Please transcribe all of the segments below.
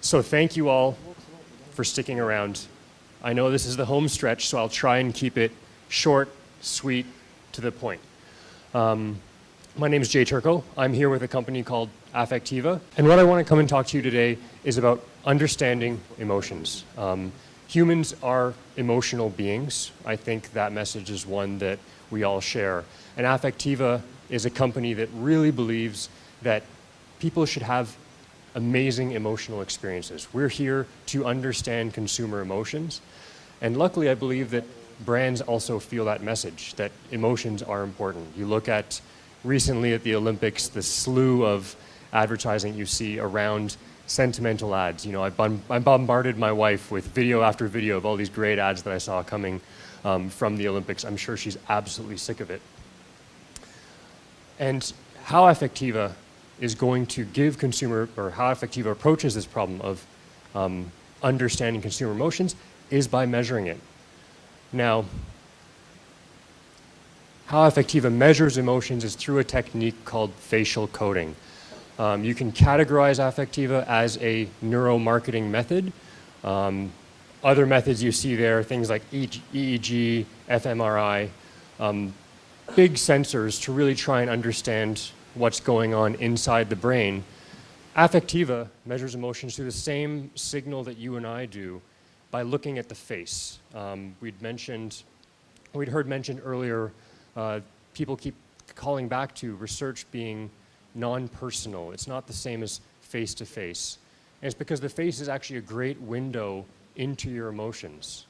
So thank you all for sticking around. I know this is the home stretch, so I'll try and keep it short, sweet, to the point. My name is Jay Turcot. I'm here with a company called Affectiva. And what I want to come and talk to you today is about understanding emotions. Humans are emotional beings. I think that message is one that we all share. And Affectiva is a company that really believes that people should have amazing emotional experiences. We're here to understand consumer emotions. And luckily, I believe that brands also feel that message, that emotions are important. You look at recently at the Olympics, the slew of advertising you see around sentimental ads. You know, I bombarded my wife with video after video of all these great ads that I saw coming from the Olympics. I'm sure she's absolutely sick of it. And how Affectiva is going to give consumer, or how Affectiva approaches this problem of understanding consumer emotions is by measuring it. Now, how Affectiva measures emotions is through a technique called facial coding. You can categorize Affectiva as a neuromarketing method. Other methods you see there, things like EEG, fMRI, big sensors to really try and understand what's going on inside the brain. Affectiva measures emotions through the same signal that you and I do by looking at the face. We'd heard mentioned earlier, people keep calling back to research being non-personal. It's not the same as face-to-face. And it's because the face is actually a great window into your emotions.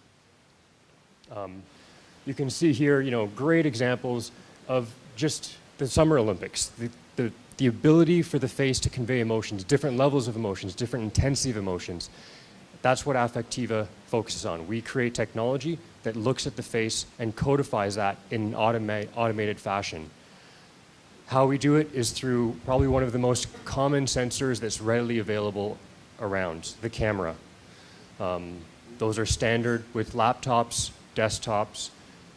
You can see here, great examples of just the Summer Olympics. The ability for the face to convey emotions, different levels of emotions, different intensity of emotions. That's what Affectiva focuses on. We create technology that looks at the face and codifies that in automated fashion. How we do it is through probably one of the most common sensors that's readily available around, the camera. Those are standard with laptops, desktops,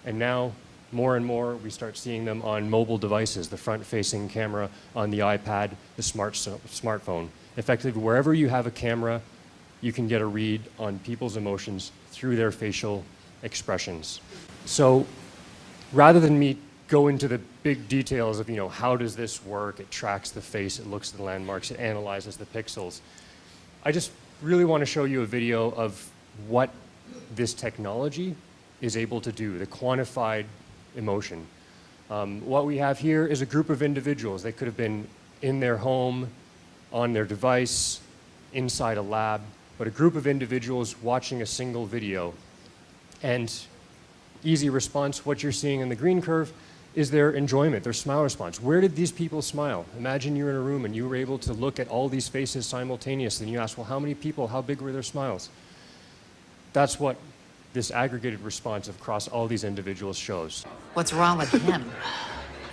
and now more and more we start seeing them on mobile devices, the front-facing camera on the iPad, the smartphone. Effectively, wherever you have a camera, you can get a read on people's emotions through their facial expressions. So rather than me go into the big details of, how does this work? It tracks the face, it looks at the landmarks, it analyzes the pixels. I just really want to show you a video of what this technology is able to do, the quantified emotion. What we have here is a group of individuals. They could have been in their home, on their device, inside a lab, but a group of individuals watching a single video. And easy response, what you're seeing in the green curve, is their enjoyment, their smile response. Where did these people smile? Imagine you're in a room and you were able to look at all these faces simultaneously, and you ask, well, how many people, how big were their smiles? That's what this aggregated response across all these individuals shows. What's wrong with him?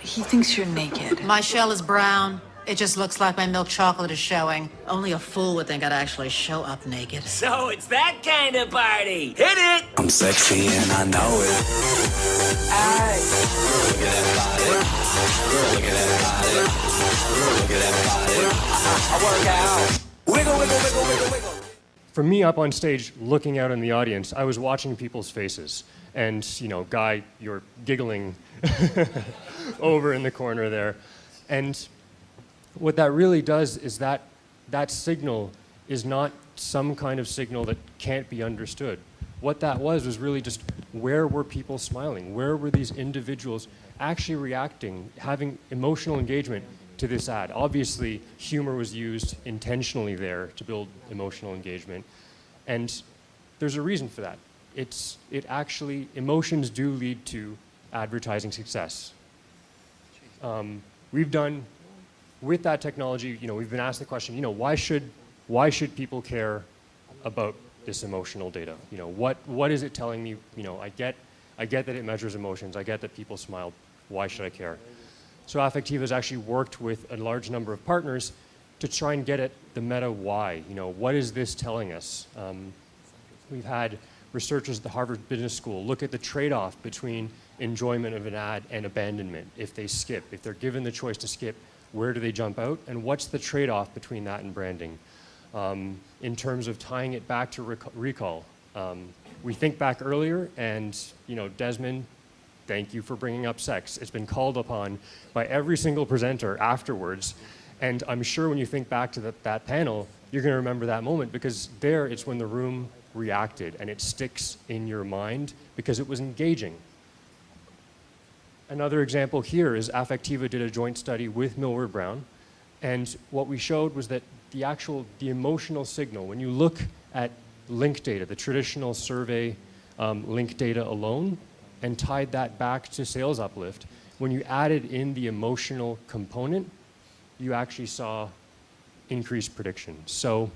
He thinks you're naked. My shell is brown. It just looks like my milk chocolate is showing. Only a fool would think I'd actually show up naked. So it's that kind of party. Hit it! I'm sexy and I know it. Aye. Look at that body. Look at that body. Look at that body. I work out. Wiggle, wiggle, wiggle, wiggle, wiggle. For me up on stage, looking out in the audience, I was watching people's faces. And, Guy, you're giggling over in the corner there. And what that really does is that signal is not some kind of signal that can't be understood. What that was really just where were people smiling? Where were these individuals actually reacting, having emotional engagement to this ad? Obviously, humor was used intentionally there to build emotional engagement. And there's a reason for that. Emotions do lead to advertising success. We've done, with that technology, we've been asked the question, why should people care about this emotional data? What is it telling me? I get that it measures emotions. I get that people smiled. Why should I care? So Affectiva has actually worked with a large number of partners to try and get at the meta why. What is this telling us? We've had researchers at the Harvard Business School look at the trade-off between enjoyment of an ad and abandonment. If they skip, if they're given the choice to skip, where do they jump out? And what's the trade-off between that and branding? in terms of tying it back to recall. We think back earlier, and Desmond, thank you for bringing up sex. It's been called upon by every single presenter afterwards, and I'm sure when you think back to that panel, you're going to remember that moment, because there it's when the room reacted, and it sticks in your mind because it was engaging. Another example here is Affectiva did a joint study with Millward Brown, and what we showed was that the emotional signal, when you look at link data, the traditional survey link data alone, and tied that back to sales uplift, when you added in the emotional component, you actually saw increased prediction. So,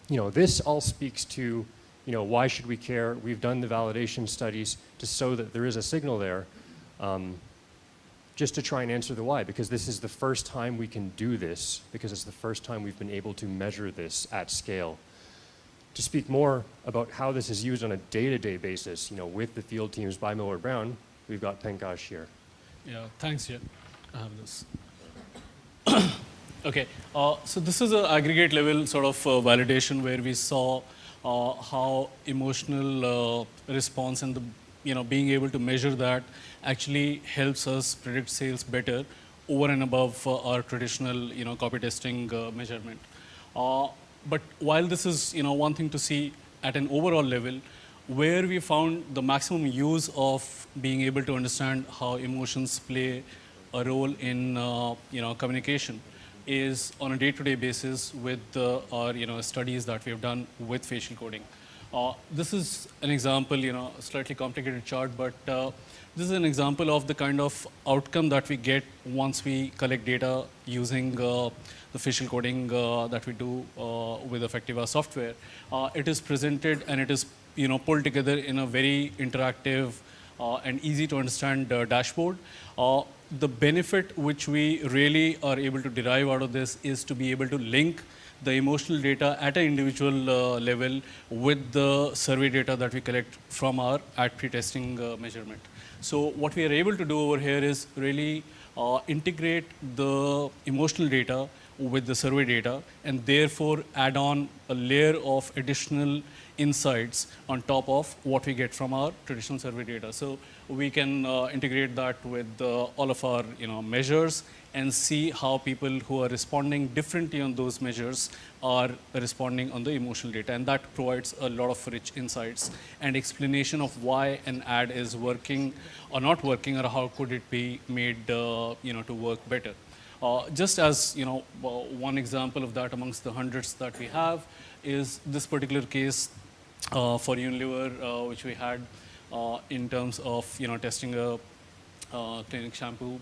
this all speaks to, why should we care? We've done the validation studies to show that there is a signal there, just to try and answer the why, because this is the first time we can do this, because it's the first time we've been able to measure this at scale. To speak more about how this is used on a day-to-day basis, with the field teams by Millward Brown, we've got Pankaj here. Yeah, thanks, Jet. I have this. Okay, so this is an aggregate level sort of validation where we saw how emotional response and being able to measure that actually helps us predict sales better over and above our traditional copy testing measurement. But while this is one thing to see at an overall level, where we found the maximum use of being able to understand how emotions play a role in communication is on a day-to-day basis with our studies that we have done with facial coding. This is an example, a slightly complicated chart, but this is an example of the kind of outcome that we get once we collect data using the facial coding that we do with Affectiva software. It is presented and it is pulled together in a very interactive and easy to understand dashboard. The benefit which we really are able to derive out of this is to be able to link the emotional data at an individual level with the survey data that we collect from our ad pre-testing measurement. So what we are able to do over here is really integrate the emotional data with the survey data, and therefore add on a layer of additional insights on top of what we get from our traditional survey data. So we can integrate that with all of our measures and see how people who are responding differently on those measures are responding on the emotional data. And that provides a lot of rich insights and explanation of why an ad is working or not working, or how could it be made to work better. Just as one example of that amongst the hundreds that we have is this particular case for Unilever, which we had in terms of testing a clinic shampoo,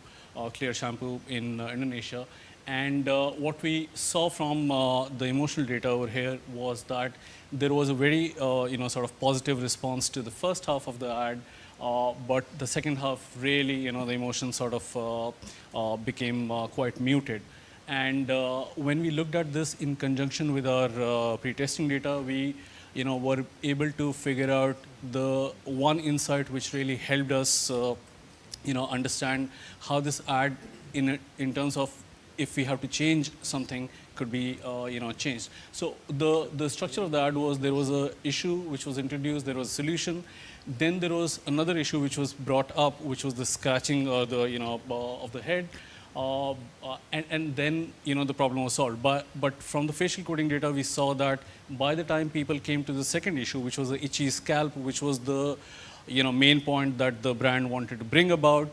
clear shampoo in Indonesia. And what we saw from the emotional data over here was that there was a very sort of positive response to the first half of the ad. But the second half, really, the emotions sort of became quite muted. And when we looked at this in conjunction with our pre-testing data, we were able to figure out the one insight which really helped us understand how this ad, in terms of if we have to change something, could be changed. So the structure of the ad was, there was a issue which was introduced, there was a solution. Then there was another issue which was brought up, which was the scratching of the head, and then the problem was solved. But from the facial coding data, we saw that by the time people came to the second issue, which was the itchy scalp, which was the main point that the brand wanted to bring about,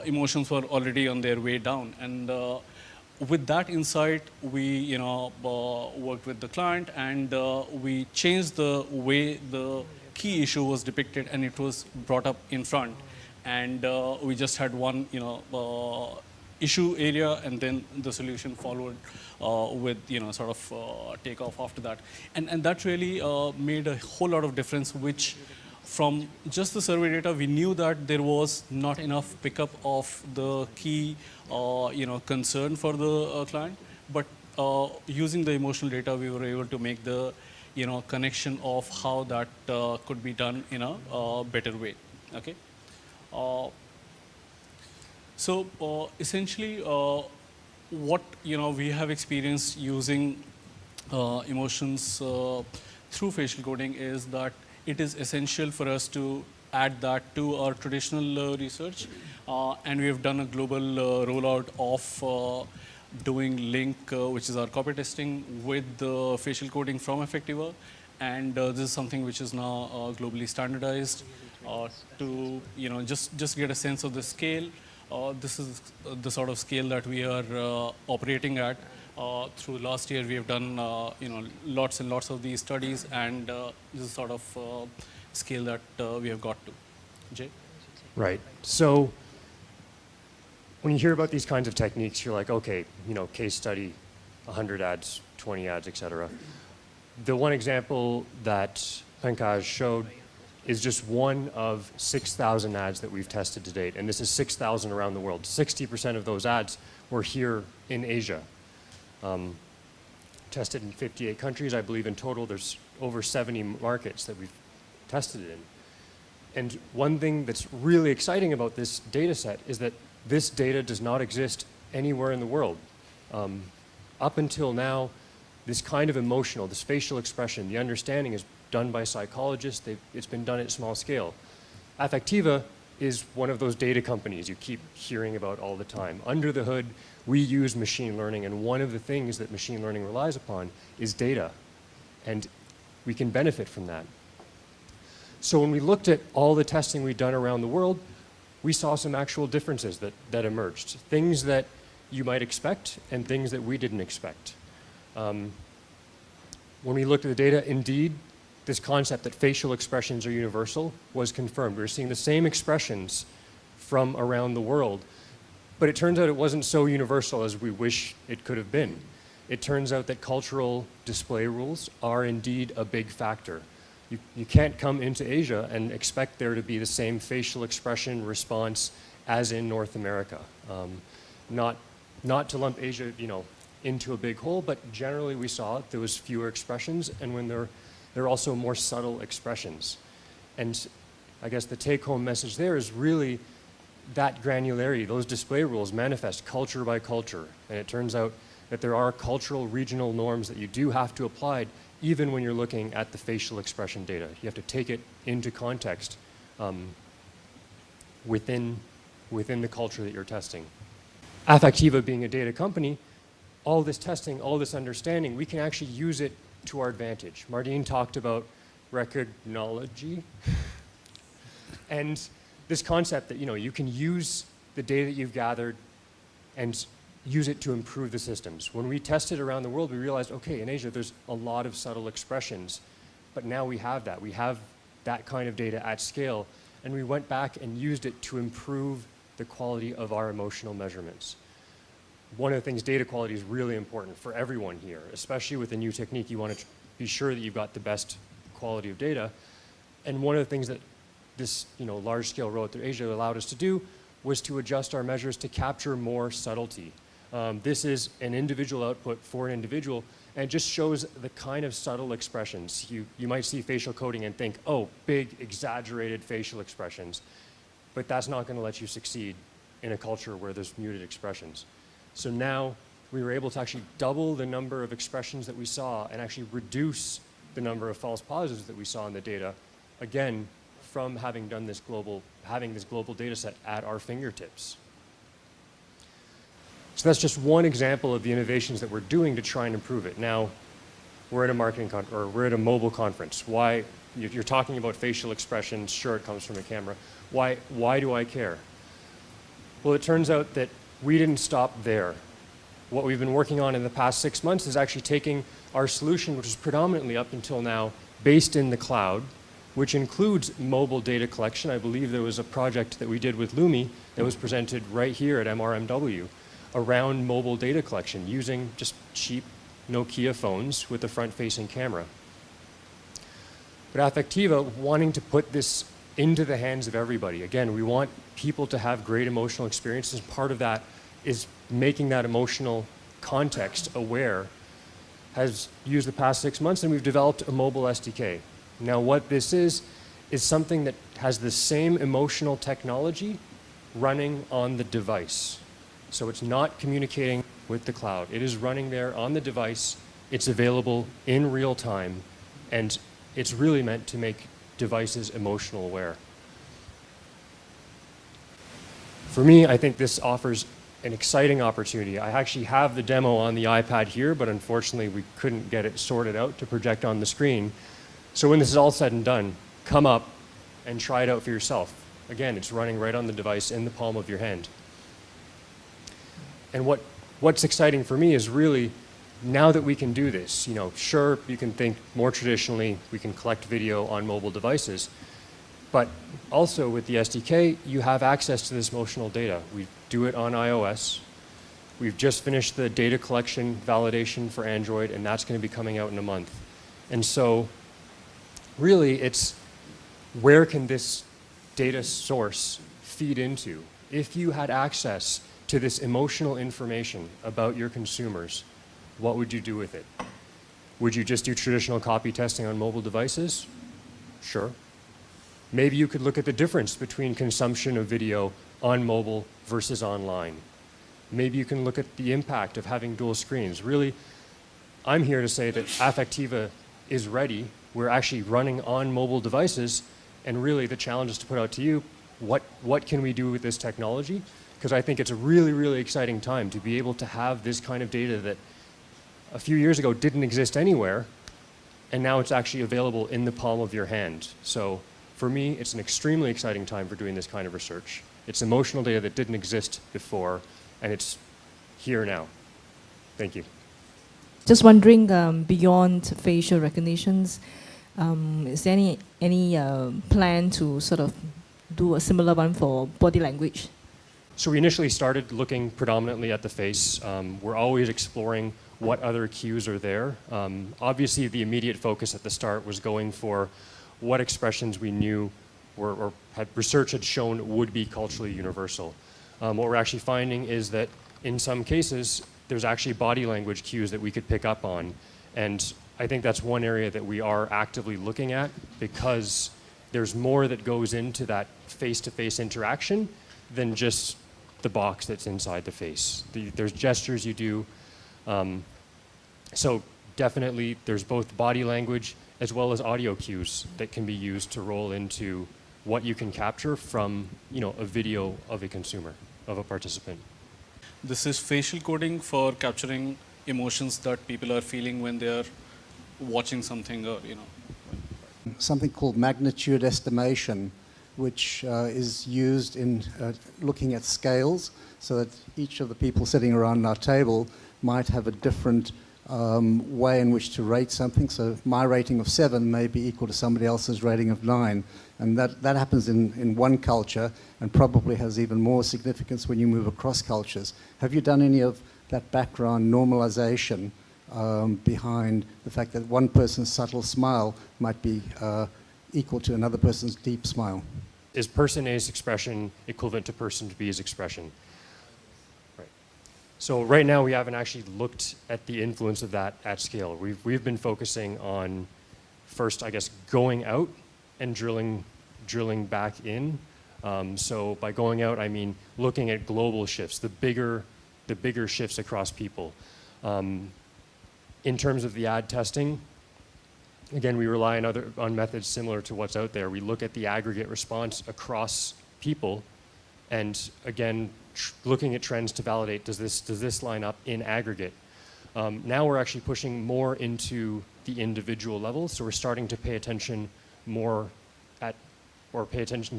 emotions were already on their way down. And with that insight, we worked with the client, and we changed the way the key issue was depicted, and it was brought up in front. And we just had one issue area, and then the solution followed with sort of takeoff after that. And that really made a whole lot of difference, which from just the survey data, we knew that there was not enough pickup of the key concern for the client. But using the emotional data, we were able to make the connection of how that could be done in a better way. Okay. So essentially, what we have experienced using emotions through facial coding is that it is essential for us to add that to our traditional research. And we have done a global rollout of doing link, which is our copy testing with the facial coding from Affectiva. And this is something which is now globally standardized to just get a sense of the scale. This is the sort of scale that we are operating at. Through last year, we have done lots and lots of these studies, and this is sort of scale that we have got to. Jay? Right. So when you hear about these kinds of techniques, you're like, okay, case study, 100 ads, 20 ads, etc. The one example that Pankaj showed is just one of 6,000 ads that we've tested to date, and this is 6,000 around the world. 60% of those ads were here in Asia. Tested in 58 countries. I believe in total there's over 70 markets that we've tested it in. And one thing that's really exciting about this data set is that this data does not exist anywhere in the world. Up until now, this kind of emotional, this facial expression, the understanding is done by psychologists. It's been done at small scale. Affectiva is one of those data companies you keep hearing about all the time. Under the hood, we use machine learning, and one of the things that machine learning relies upon is data, and we can benefit from that. So when we looked at all the testing we'd done around the world, we saw some actual differences that emerged, things that you might expect and things that we didn't expect. When we looked at the data, indeed, this concept that facial expressions are universal was confirmed. We were seeing the same expressions from around the world, but it turns out it wasn't so universal as we wish it could have been. It turns out that cultural display rules are indeed a big factor. You can't come into Asia and expect there to be the same facial expression response as in North America. Not to lump Asia, into a big hole, but generally we saw there was fewer expressions, and when there are also more subtle expressions. And I guess the take-home message there is really that granularity, those display rules manifest culture by culture, and it turns out that there are cultural regional norms that you do have to apply even when you're looking at the facial expression data. You have to take it into context within the culture that you're testing. Affectiva being a data company, all this testing, all this understanding, we can actually use it to our advantage. Martine talked about recognology and this concept that you can use the data that you've gathered and use it to improve the systems. When we tested around the world, we realized, okay, in Asia there's a lot of subtle expressions, but now we have that. We have that kind of data at scale, and we went back and used it to improve the quality of our emotional measurements. One of the things, data quality is really important for everyone here, especially with a new technique. You want to be sure that you've got the best quality of data. And one of the things that this large-scale rollout through Asia allowed us to do was to adjust our measures to capture more subtlety. This is an individual output for an individual, and it just shows the kind of subtle expressions. You might see facial coding and think, oh, big, exaggerated facial expressions. But that's not going to let you succeed in a culture where there's muted expressions. So now we were able to actually double the number of expressions that we saw and actually reduce the number of false positives that we saw in the data, again, from having done this global data set at our fingertips. So that's just one example of the innovations that we're doing to try and improve it. Now, we're at a we're at a mobile conference. Why? You're talking about facial expressions. Sure, it comes from a camera. Why do I care? Well, it turns out that we didn't stop there. What we've been working on in the past 6 months is actually taking our solution, which is predominantly up until now based in the cloud, which includes mobile data collection. I believe there was a project that we did with Lumi that was presented right here at MRMW around mobile data collection using just cheap Nokia phones with a front-facing camera. But Affectiva, wanting to put this into the hands of everybody. Again, we want people to have great emotional experiences. Part of that is making that emotional context aware, has used the past 6 months, and we've developed a mobile SDK. Now what this is something that has the same emotional technology running on the device. So it's not communicating with the cloud. It is running there on the device it's available in real time, and it's really meant to make devices emotional aware. For me, I think this offers an exciting opportunity. I actually have the demo on the iPad here, but unfortunately we couldn't get it sorted out to project on the screen. So when this is all said and done, come up and try it out for yourself. Again, it's running right on the device in the palm of your hand. And what's exciting for me is really, now that we can do this, sure, you can think more traditionally, we can collect video on mobile devices, but also with the SDK, you have access to this emotional data. We do it on iOS. We've just finished the data collection validation for Android, and that's going to be coming out in a month. And so really, it's where can this data source feed into? If you had access to this emotional information about your consumers, what would you do with it? Would you just do traditional copy testing on mobile devices? Sure. Maybe you could look at the difference between consumption of video on mobile versus online. Maybe you can look at the impact of having dual screens. Really, I'm here to say that Affectiva is ready. We're actually running on mobile devices, and really the challenge is to put out to you, what can we do with this technology? Because I think it's a really, really exciting time to be able to have this kind of data that a few years ago didn't exist anywhere, and now it's actually available in the palm of your hand. So for me, it's an extremely exciting time for doing this kind of research. It's emotional data that didn't exist before, and it's here now. Thank you. Just wondering, beyond facial recognitions, is there any plan to sort of do a similar one for body language? So we initially started looking predominantly at the face. We're always exploring what other cues are there. Obviously, the immediate focus at the start was going for what expressions we knew or research had shown would be culturally universal. What we're actually finding is that in some cases, there's actually body language cues that we could pick up on. And I think that's one area that we are actively looking at, because there's more that goes into that face-to-face interaction than just the box that's inside the face. There's gestures you do. So definitely there's both body language as well as audio cues that can be used to roll into what you can capture from a video of a consumer, of a participant. This is facial coding for capturing emotions that people are feeling when they are watching something, or Something called magnitude estimation, which is used in looking at scales, so that each of the people sitting around our table might have a different way in which to rate something. So my rating of 7 may be equal to somebody else's rating of 9. And that happens in one culture, and probably has even more significance when you move across cultures. Have you done any of that background normalization behind the fact that one person's subtle smile might be equal to another person's deep smile? Is person A's expression equivalent to person B's expression? Right. So right now we haven't actually looked at the influence of that at scale. We've been focusing on first, I guess, going out and drilling back in. So by going out, I mean looking at global shifts, the bigger shifts across people. In terms of the ad testing, again, we rely on methods similar to what's out there. We look at the aggregate response across people, and again, looking at trends to validate, does this line up in aggregate? Now we're actually pushing more into the individual level, so we're starting to pay attention to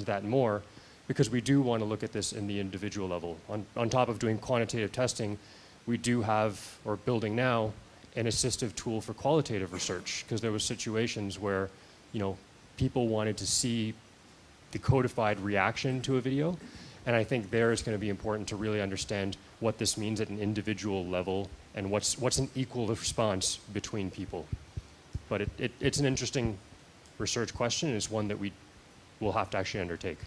that more, because we do want to look at this in the individual level. On top of doing quantitative testing, we do have, or building now, an assistive tool for qualitative research, because there was situations where, people wanted to see the codified reaction to a video, and I think there it's going to be important to really understand what this means at an individual level and what's an equal response between people. But it's an interesting research question, and it's one that we will have to actually undertake.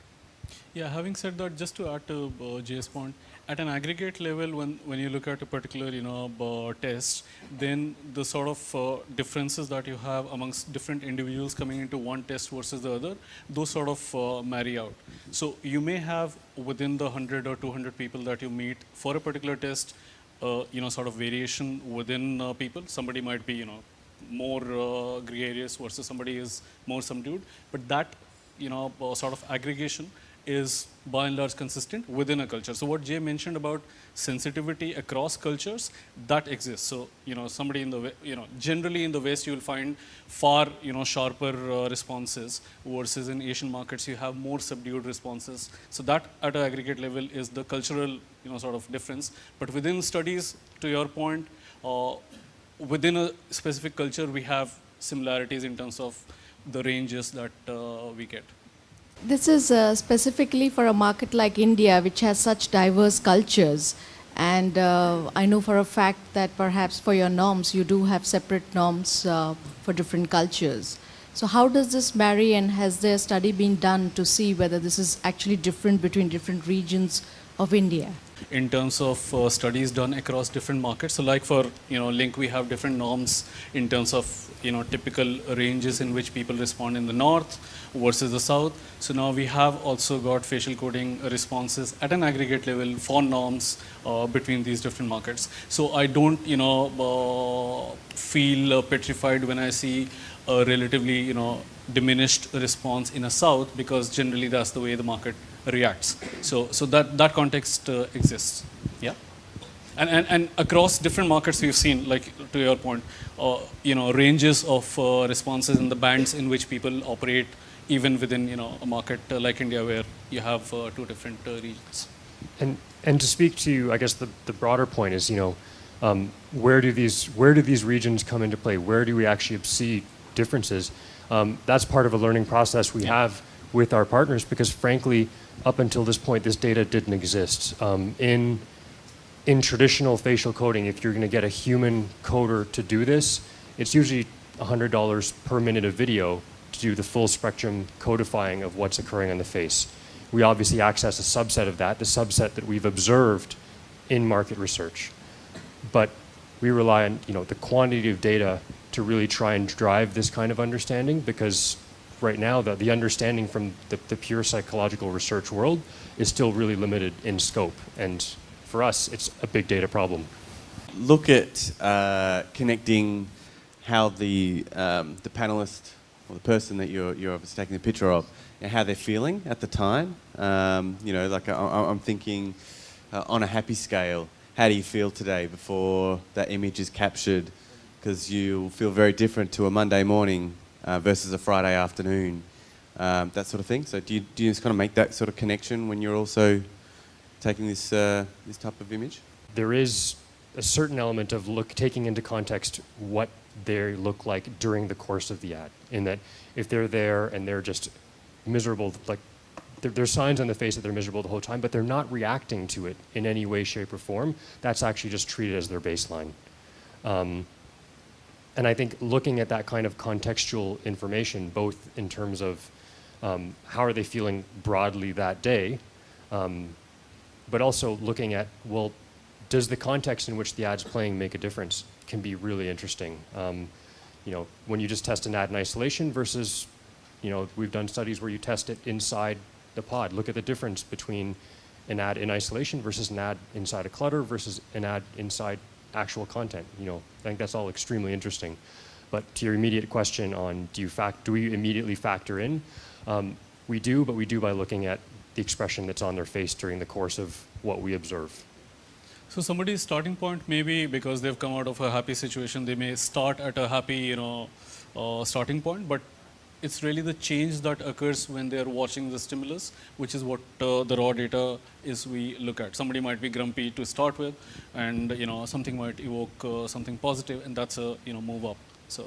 Yeah, having said that, just to add to Jay's point, at an aggregate level, when you look at a particular test, then the sort of differences that you have amongst different individuals coming into one test versus the other, those sort of marry out. So you may have within the 100 or 200 people that you meet for a particular test, sort of variation within people. Somebody might be, more gregarious versus somebody is more subdued. But that, sort of aggregation is by and large consistent within a culture. So what Jay mentioned about sensitivity across cultures, that exists. So, somebody in the, generally in the West, you will find far, sharper responses versus in Asian markets, you have more subdued responses. So that at an aggregate level is the cultural, sort of difference. But within studies, to your point, within a specific culture, we have similarities in terms of the ranges that we get. This is specifically for a market like India, which has such diverse cultures. And I know for a fact that perhaps for your norms, you do have separate norms for different cultures. So how does this marry, and has there a study been done to see whether this is actually different between different regions of India? In terms of studies done across different markets, so like for Link, we have different norms in terms of typical ranges in which people respond in the north versus the south. So now we have also got facial coding responses at an aggregate level for norms between these different markets. So I don't feel petrified when I see a relatively diminished response in a south, because generally that's the way the market reacts. So that context exists. Yeah. And across different markets we've seen, like to your point, ranges of responses in the bands in which people operate, even within a market like India, where you have two different regions. And to speak to, I guess the broader point is, where do these regions come into play? Where do we actually see differences? That's part of a learning process we have with our partners, because frankly, up until this point, this data didn't exist. In traditional facial coding, if you're going to get a human coder to do this, it's usually $100 per minute of video to do the full spectrum codifying of what's occurring on the face. We obviously access a subset of that, the subset that we've observed in market research. But we rely on the quantity of data to really try and drive this kind of understanding, because right now the understanding from the pure psychological research world is still really limited in scope. And for us, it's a big data problem. Look at connecting how the panelist or the person that you're obviously taking the picture of, how they're feeling at the time. Like I'm thinking on a happy scale, how do you feel today before that image is captured? Because you feel very different to a Monday morning versus a Friday afternoon, that sort of thing. So do you just kind of make that sort of connection when you're also taking this type of image? There is a certain element of taking into context what they look like during the course of the ad. In that, if they're there and they're just miserable, like there's signs on the face that they're miserable the whole time, but they're not reacting to it in any way, shape, or form, that's actually just treated as their baseline. And I think looking at that kind of contextual information, both in terms of how are they feeling broadly that day, but also looking at, well, does the context in which the ad's playing make a difference, can be really interesting. When you just test an ad in isolation versus, we've done studies where you test it inside the pod. Look at the difference between an ad in isolation versus an ad inside a clutter versus an ad inside actual content. I think that's all extremely interesting. But to your immediate question on do we immediately factor in? We do, but we do by looking at the expression that's on their face during the course of what we observe. So somebody's starting point may be because they've come out of a happy situation, they may start at a happy, starting point, but it's really the change that occurs when they're watching the stimulus, which is what the raw data is we look at. Somebody might be grumpy to start with, and something might evoke something positive, and that's a move up. So